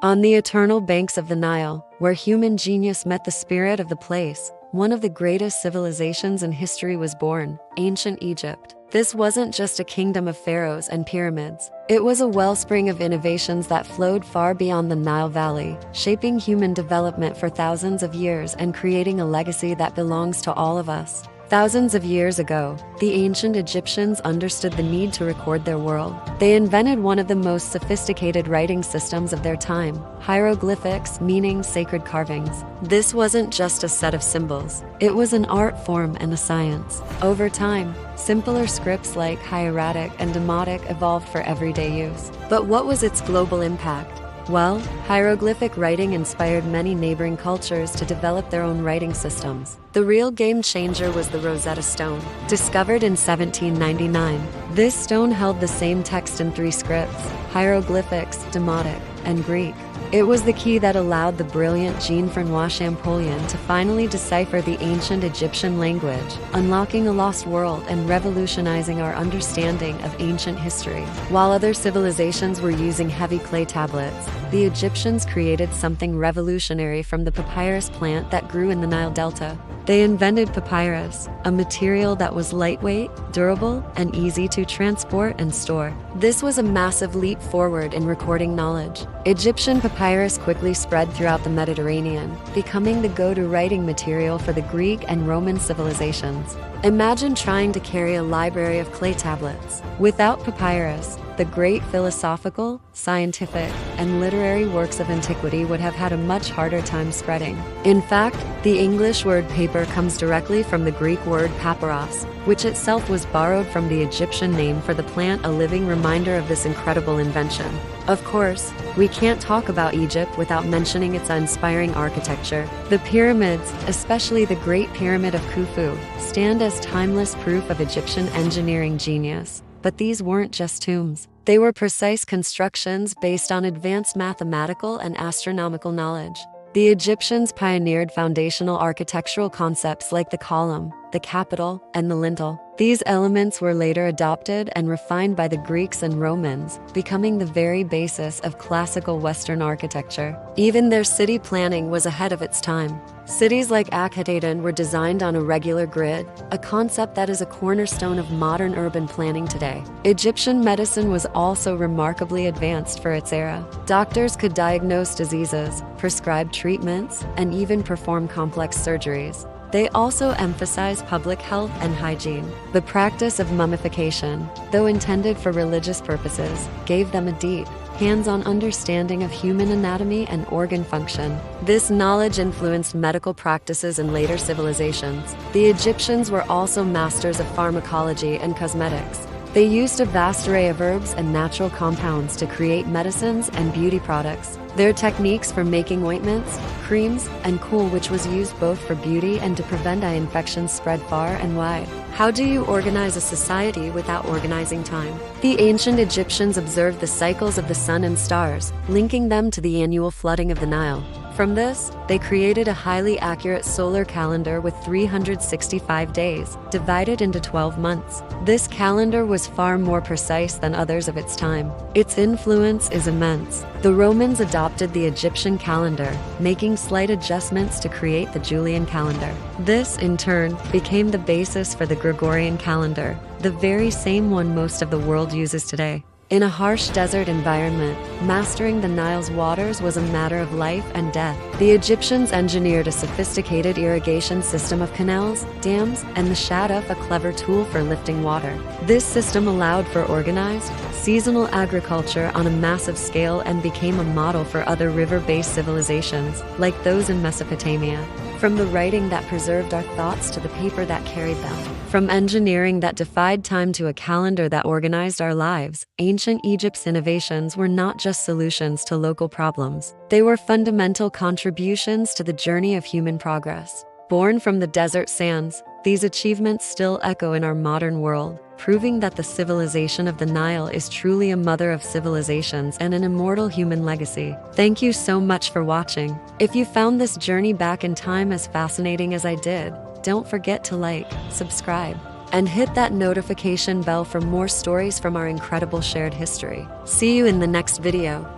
On the eternal banks of the Nile, where human genius met the spirit of the place, one of the greatest civilizations in history was born, ancient Egypt. This wasn't just a kingdom of pharaohs and pyramids. It was a wellspring of innovations that flowed far beyond the Nile Valley, shaping human development for thousands of years and creating a legacy that belongs to all of us. Thousands of years ago, the ancient Egyptians understood the need to record their world. They invented one of the most sophisticated writing systems of their time, hieroglyphics, meaning sacred carvings. This wasn't just a set of symbols. It was an art form and a science. Over time, simpler scripts like hieratic and demotic evolved for everyday use. But what was its global impact? Well, hieroglyphic writing inspired many neighboring cultures to develop their own writing systems. The real game changer was the Rosetta Stone, discovered in 1799. This stone held the same text in three scripts: hieroglyphics, demotic, and Greek. It was the key that allowed the brilliant Jean-François Champollion to finally decipher the ancient Egyptian language, unlocking a lost world and revolutionizing our understanding of ancient history. While other civilizations were using heavy clay tablets, the Egyptians created something revolutionary from the papyrus plant that grew in the Nile Delta. They invented papyrus, a material that was lightweight, durable, and easy to transport and store. This was a massive leap forward in recording knowledge. Egyptian papyrus quickly spread throughout the Mediterranean, becoming the go-to writing material for the Greek and Roman civilizations. Imagine trying to carry a library of clay tablets. Without papyrus, the great philosophical, scientific, and literary works of antiquity would have had a much harder time spreading. In fact, the English word paper comes directly from the Greek word papyrus, which itself was borrowed from the Egyptian name for the plant, a living reminder of this incredible invention. Of course, we can't talk about Egypt without mentioning its inspiring architecture. The pyramids, especially the Great Pyramid of Khufu, stand as timeless proof of Egyptian engineering genius. But these weren't just tombs. They were precise constructions based on advanced mathematical and astronomical knowledge. The Egyptians pioneered foundational architectural concepts like the column, the capital, and the lintel. These elements were later adopted and refined by the Greeks and Romans, becoming the very basis of classical Western architecture. Even their city planning was ahead of its time. Cities like Akhetaten were designed on a regular grid, a concept that is a cornerstone of modern urban planning today. Egyptian medicine was also remarkably advanced for its era. Doctors could diagnose diseases, prescribe treatments, and even perform complex surgeries. They also emphasized public health and hygiene. The practice of mummification, though intended for religious purposes, gave them a deep, hands-on understanding of human anatomy and organ function. This knowledge influenced medical practices in later civilizations. The Egyptians were also masters of pharmacology and cosmetics. They used a vast array of herbs and natural compounds to create medicines and beauty products. Their techniques for making ointments, creams, and cool, which was used both for beauty and to prevent eye infections, spread far and wide. How do you organize a society without organizing time? The ancient Egyptians observed the cycles of the sun and stars, linking them to the annual flooding of the Nile. From this, they created a highly accurate solar calendar with 365 days, divided into 12 months. This calendar was far more precise than others of its time. Its influence is immense. The Romans adopted the Egyptian calendar, making slight adjustments to create the Julian calendar. This, in turn, became the basis for the Gregorian calendar, the very same one most of the world uses today. In a harsh desert environment, mastering the Nile's waters was a matter of life and death. The Egyptians engineered a sophisticated irrigation system of canals, dams, and the shaduf, a clever tool for lifting water. This system allowed for organized, seasonal agriculture on a massive scale and became a model for other river-based civilizations, like those in Mesopotamia. From the writing that preserved our thoughts to the paper that carried them. From engineering that defied time to a calendar that organized our lives, ancient Egypt's innovations were not just solutions to local problems. They were fundamental contributions to the journey of human progress. Born from the desert sands, these achievements still echo in our modern world, proving that the civilization of the Nile is truly a mother of civilizations and an immortal human legacy. Thank you so much for watching. If you found this journey back in time as fascinating as I did, don't forget to like, subscribe, and hit that notification bell for more stories from our incredible shared history. See you in the next video.